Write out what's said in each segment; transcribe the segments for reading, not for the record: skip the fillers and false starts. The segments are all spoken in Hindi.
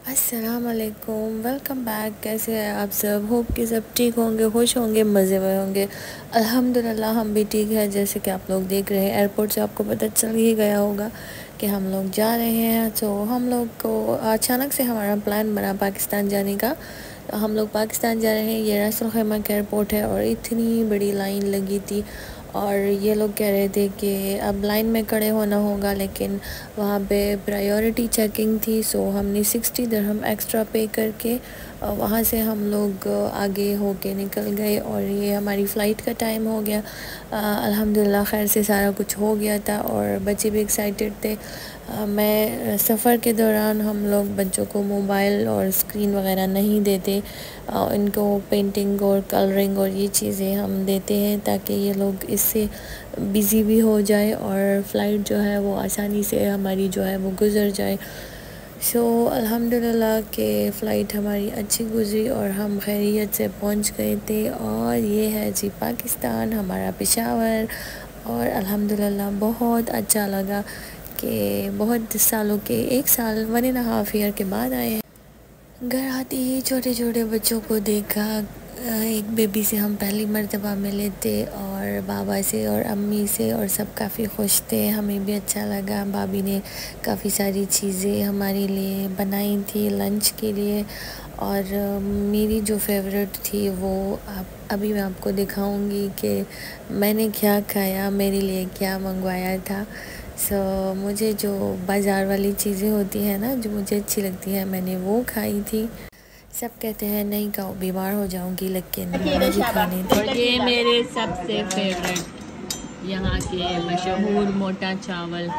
अस्सलाम वालेकुम, वेलकम बैक। कैसे हैं आप सब? होप कि सब ठीक होंगे, खुश होंगे, मज़े में होंगे। अल्हम्दुलिल्लाह हम भी ठीक है। जैसे कि आप लोग देख रहे हैं, एयरपोर्ट से आपको पता चल ही गया होगा कि हम लोग जा रहे हैं। तो हम लोग को अचानक से हमारा प्लान बना पाकिस्तान जाने का। तो हम लोग पाकिस्तान जा रहे हैं। ये ras al Khaimah का एयरपोर्ट है और इतनी बड़ी लाइन लगी थी और ये लोग कह रहे थे कि अब लाइन में खड़े होना होगा, लेकिन वहाँ पे प्रायोरिटी चेकिंग थी। सो हमने 60 दिरहम एक्स्ट्रा पे करके वहाँ से हम लोग आगे होके निकल गए और ये हमारी फ़्लाइट का टाइम हो गया। अल्हम्दुलिल्लाह खैर से सारा कुछ हो गया था और बच्चे भी एक्साइटेड थे। मैं सफ़र के दौरान हम लोग बच्चों को मोबाइल और स्क्रीन वगैरह नहीं देते। इनको पेंटिंग और कलरिंग और ये चीज़ें हम देते हैं ताकि ये लोग इससे बिज़ी भी हो जाए और फ़्लाइट जो है वो आसानी से हमारी जो है वो गुज़र जाए। सो अल्हम्दुलिल्लाह के फ़्लाइट हमारी अच्छी गुज़री और हम खैरियत से पहुंच गए थे। और ये है जी पाकिस्तान, हमारा पेशावर। और अल्हम्दुलिल्लाह बहुत अच्छा लगा कि बहुत सालों के 1 साल 1.5 ईयर के बाद आए हैं। घर आते ही छोटे छोटे बच्चों को देखा। एक बेबी से हम पहली मर्तबा मिले थे और बाबा से और अम्मी से, और सब काफ़ी खुश थे। हमें भी अच्छा लगा। भाभी ने काफ़ी सारी चीज़ें हमारे लिए बनाई थी लंच के लिए। और मेरी जो फेवरेट थी वो अभी मैं आपको दिखाऊंगी कि मैंने क्या खाया, मेरे लिए क्या मंगवाया था। मुझे जो बाज़ार वाली चीज़ें होती हैं ना, जो मुझे अच्छी लगती है, मैंने वो खाई थी। सब कहते हैं नहीं खाओ बीमार हो जाऊंगी, लेकिन मुझे खानी थी। और ये मेरे सबसे फेवरेट यहाँ के मशहूर मोटा चावल।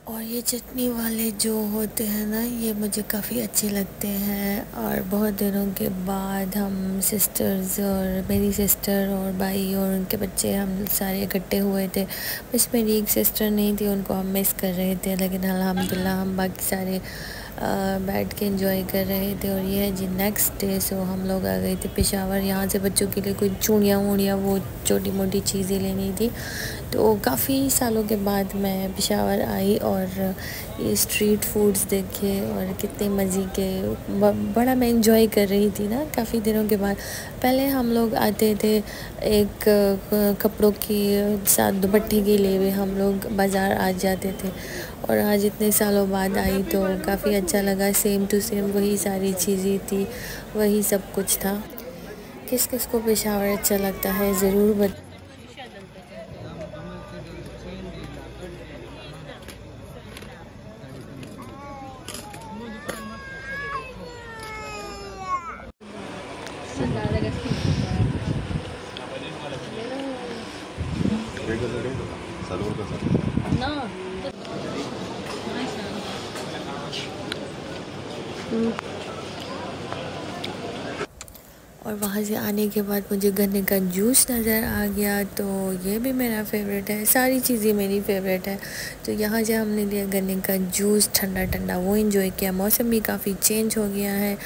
और ये चटनी वाले जो होते हैं ना, ये मुझे काफ़ी अच्छे लगते हैं। और बहुत दिनों के बाद हम सिस्टर्स और मेरी सिस्टर और भाई और उनके बच्चे हम सारे इकट्ठे हुए थे। बस मेरी एक सिस्टर नहीं थी, उनको हम मिस कर रहे थे, लेकिन अल्हम्दुलिल्लाह हम बाकी सारे बैठ के एंजॉय कर रहे थे। और ये है जी नेक्स्ट डे। हम लोग आ गए थे पेशावर। यहाँ से बच्चों के लिए कोई चूड़ियाँ वूड़ियाँ वो छोटी मोटी चीज़ें लेनी थी। तो काफ़ी सालों के बाद मैं पेशावर आई और ये स्ट्रीट फूड्स देखे और कितने मज़े के बड़ा मैं इंजॉय कर रही थी ना काफ़ी दिनों के बाद। पहले हम लोग आते थे एक कपड़ों के साथ दुपट्टे के लिए भी हम लोग बाज़ार आ जाते थे, और आज इतने सालों बाद आई तो काफ़ी अच्छा लगा। सेम टू सेम वही सारी चीज़ें थी, वही सब कुछ था। किस किस को पेशावर अच्छा लगता है ज़रूर बता। और वहाँ से आने के बाद मुझे गन्ने का जूस नज़र आ गया, तो ये भी मेरा फेवरेट है। सारी चीज़ें मेरी फेवरेट है। तो यहाँ से हमने लिया गन्ने का जूस ठंडा ठंडा, वो एंजॉय किया। मौसम भी काफ़ी चेंज हो गया है।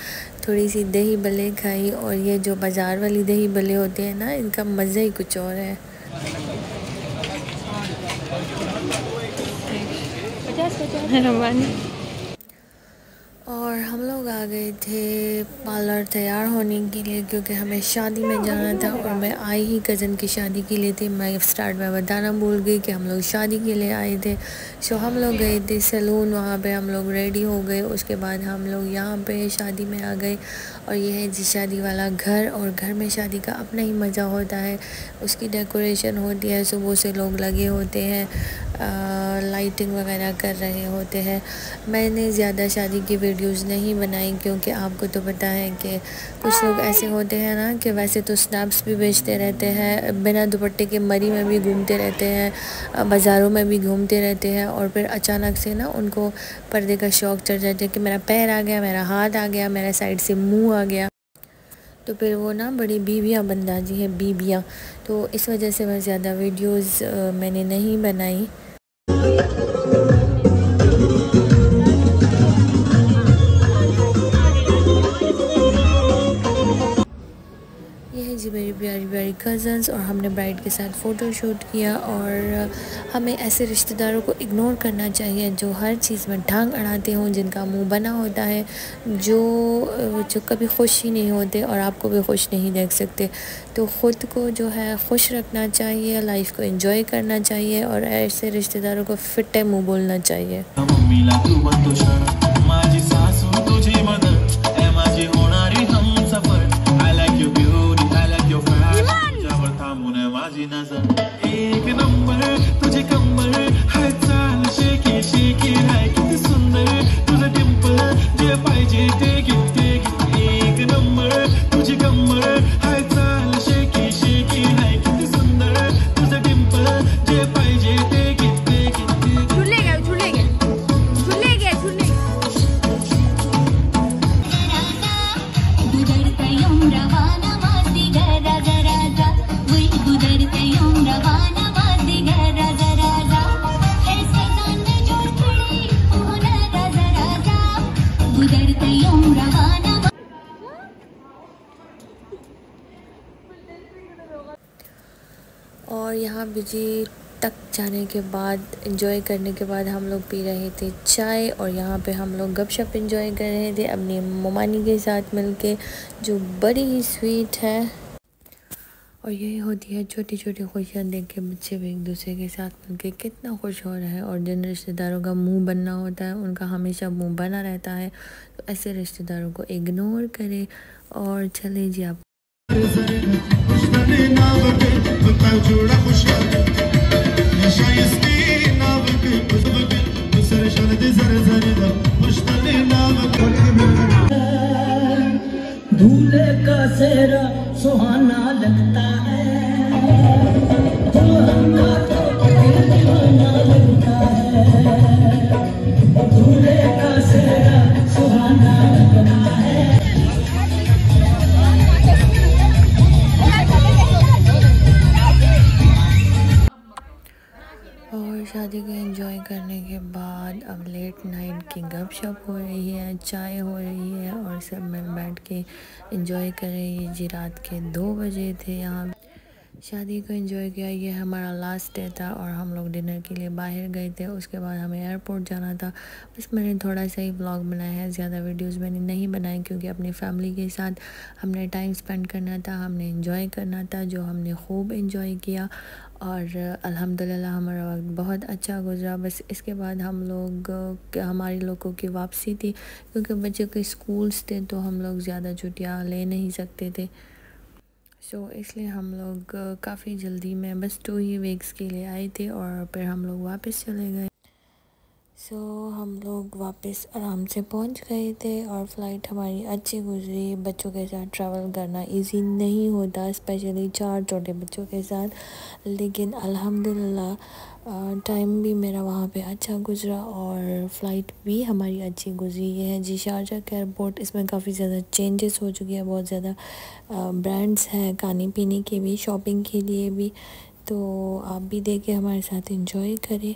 थोड़ी सी दही बल्ले खाई, और ये जो बाज़ार वाली दही बल्ले होते हैं ना, इनका मज़ा ही कुछ और है। और हम लोग आ गए थे पार्लर तैयार होने के लिए, क्योंकि हमें शादी में जाना था। और मैं आई ही कज़न की शादी के लिए थी। मैं स्टार्ट में बताना भूल गई कि हम लोग शादी के लिए आए थे। हम लोग गए थे सैलून, वहाँ पे हम लोग रेडी हो गए। उसके बाद हम लोग यहाँ पे शादी में आ गए। और ये है जी शादी वाला घर, और घर में शादी का अपना ही मज़ा होता है। उसकी डेकोरेशन होती है, सुबह से लोग लगे होते हैं, लाइटिंग वगैरह कर रहे होते हैं। मैंने ज़्यादा शादी की वीडियोस नहीं बनाई, क्योंकि आपको तो पता है कि कुछ लोग ऐसे होते हैं ना कि वैसे तो स्नैप्स भी बेचते रहते हैं, बिना दुपट्टे के मरी में भी घूमते रहते हैं, बाज़ारों में भी घूमते रहते हैं, और फिर अचानक से ना उनको पर्दे का शौक़ चढ़ जाता है कि मेरा पैर आ गया, मेरा हाथ आ गया, मेरा साइड से मुँह आ गया। तो फिर वो ना बड़ी बीवियाँ बन जाती हैं, बीवियाँ। तो इस वजह से मैं ज़्यादा वीडियोस मैंने नहीं बनाई। ये है जी मेरी प्यारी प्यारी कज़न्स और हमने ब्राइड के साथ फ़ोटो शूट किया। और हमें ऐसे रिश्तेदारों को इग्नोर करना चाहिए जो हर चीज़ में टांग अड़ाते हों, जिनका मुंह बना होता है, जो कभी खुश ही नहीं होते और आपको भी खुश नहीं देख सकते। तो ख़ुद को जो है खुश रखना चाहिए, लाइफ को एंजॉय करना चाहिए और ऐसे रिश्तेदारों को फिटे मुँह बोलना चाहिए। एक नंबर तुझे कमर है चाल शेकी शेकी है किती सुंदर तुझं डिंपल जे पाहिजे ते घेते एक नंबर तुझी कमर है चाल शेकी शेकी है किती सुंदर तुझं डिंपल जे पाहिजे ते घेते झुले गे झुले गे झुले गे झुले गुजरता यूं रवाना वासी गरा जरा जा वही गुजरता यूं रवाना वासी गरा जरा जा ऐसे गाने जो खड़ी होना जरा जा गुजरता यूं रवाना। और यहाँ बिजी तक जाने के बाद, एंजॉय करने के बाद हम लोग पी रहे थे चाय और यहाँ पे हम लोग गपशप एंजॉय कर रहे थे अपनी ममानी के साथ मिलके, जो बड़ी ही स्वीट है। और यही होती है छोटी छोटी खुशियाँ देख के बच्चे भी एक दूसरे के साथ मिलके कितना खुश हो रहे हैं। और जिन रिश्तेदारों का मुंह बनना होता है उनका हमेशा मुंह बना रहता है, तो ऐसे रिश्तेदारों को इग्नोर करें। और चले जी आप दूल्हे का सेहरा सुहाना लगता है, दुल्हन का तो दीवाना लगता है, दूल्हे का सेहरा सुहाना लगता है। और शादी को एंजॉय करने के बाद अब लेट नाइट की गपशप हो रही है, चाय हो रही है और सब मिल बैठ के एंजॉय कर रही है। जी रात के 2 बजे थे, यहाँ शादी को एंजॉय किया। ये हमारा लास्ट डे था और हम लोग डिनर के लिए बाहर गए थे। उसके बाद हमें एयरपोर्ट जाना था। बस मैंने थोड़ा सा ही व्लॉग बनाया है, ज़्यादा वीडियोस मैंने नहीं बनाई क्योंकि अपनी फैमिली के साथ हमने टाइम स्पेंड करना था, हमने एंजॉय करना था, जो हमने खूब एंजॉय किया। और अल्हम्दुलिल्लाह हमारा वक्त बहुत अच्छा गुजरा। बस इसके बाद हमारे लोगों की वापसी थी क्योंकि बच्चों के स्कूल्स थे, तो हम लोग ज़्यादा छुट्टियाँ ले नहीं सकते थे। इसलिए हम लोग काफ़ी जल्दी में बस 2 ही वीक्स के लिए आए थे और फिर हम लोग वापस चले गए। हम लोग वापस आराम से पहुंच गए थे और फ़्लाइट हमारी अच्छी गुजरी। बच्चों के साथ ट्रैवल करना इजी नहीं होता, स्पेशली 4 छोटे बच्चों के साथ, लेकिन अल्हम्दुलिल्लाह टाइम भी मेरा वहाँ पे अच्छा गुजरा और फ़्लाइट भी हमारी अच्छी गुजरी। ये है जी शारजाह का एयरपोर्ट। इसमें काफ़ी ज़्यादा चेंजेस हो चुकी है, बहुत ज़्यादा ब्रांड्स हैं खाने पीने के भी, शॉपिंग के लिए भी। तो आप भी देख के हमारे साथ एंजॉय करें।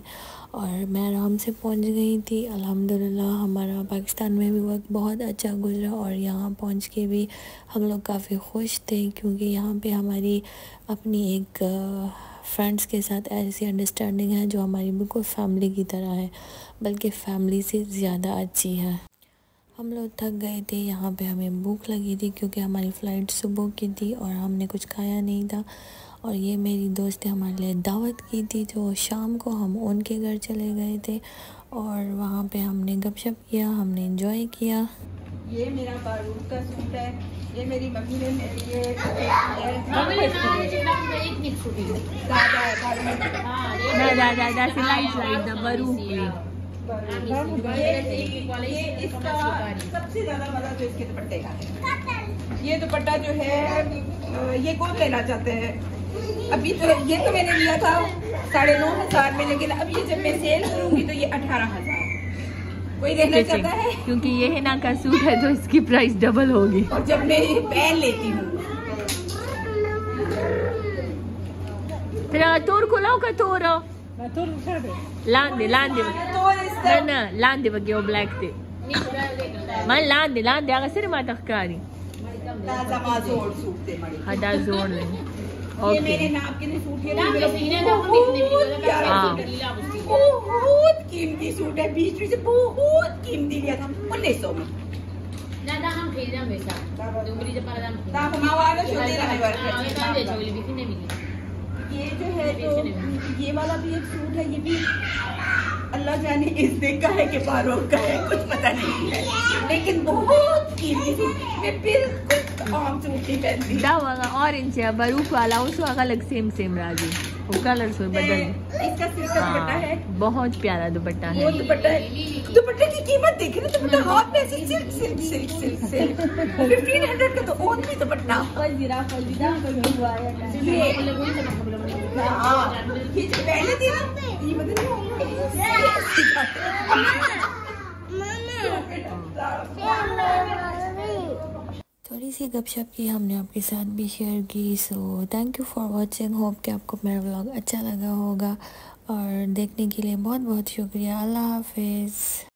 और मैं आराम से पहुंच गई थी अल्हम्दुलिल्लाह। हमारा पाकिस्तान में भी वक्त बहुत अच्छा गुजरा और यहाँ पहुंच के भी हम लोग काफ़ी खुश थे क्योंकि यहाँ पे हमारी अपनी एक फ्रेंड्स के साथ ऐसी अंडरस्टैंडिंग है जो हमारी बिल्कुल फैमिली की तरह है, बल्कि फैमिली से ज़्यादा अच्छी है। हम लोग थक गए थे, यहाँ पे हमें भूख लगी थी क्योंकि हमारी फ़्लाइट सुबह की थी और हमने कुछ खाया नहीं था। और ये मेरी दोस्त ने हमारे लिए दावत की थी, तो शाम को हम उनके घर चले गए थे और वहाँ पे हमने गपशप किया, हमने एंजॉय किया। ये मेरा बारूद का सूट है, ये मेरी मम्मी ने मेरे लिए सबसे ज्यादा मजा जो इसके दुपट्टे का है। ये दुपट्टा जो है ये कौन लेना चाहते हैं? अभी तो ये तो मैंने लिया था 9,500 में, लेकिन अब ये जब मैं सेल करूंगी तो ये 18,000। कोई लेना चाहता है? क्योंकि ये है ना का सूट है तो इसकी प्राइस डबल होगी। और जब मैं ये पहन लेती हूँ फिर तोर खुलाओ का तोर लांदे लांदे बगे ब्लैक थे मन लांदे आगा सिर मा तखकारी ताजा माजोड़ सूट थे मड़ी। हटा जोड़ ले। ये ओके मेरे नाप के लिए सूट है, हाँ बहुत कीमती सूट है, बीच में से बहुत कीमती लिया था 1900 में। ताप मावाला छोटे रहे वर्क। ये जो है तो ये वाला भी एक सूट है, ये भी अल्लाह जाने इस देख का है कि बारों का है, कुछ पता नहीं है, लेकिन बहुत कीमती सूट। मैं बिल्कुल आम सूट नहीं पहनती। वाला ऑरेंज है बरूक वाला, उस वाला अलग सेम सेम राजू वो कलर से बदल। इसका सिल्क का दुपट्टा है, बहुत प्यारा दुपट्टा है। वो दुपट्टा है, दुपट्टे की कीमत देख रहे, दुपट्टा हाथ में ऐसे silk silk silk silk silk 1500 का तो और भी दुपट्टा। ये जो पहले थी ना, ये बदल थोड़ी सी गपशप की हमने आपके साथ भी शेयर की। So thank you for watching. Hope कि आपको मेरा व्लॉग अच्छा लगा होगा और देखने के लिए बहुत बहुत शुक्रिया। अल्लाह हाफिज़।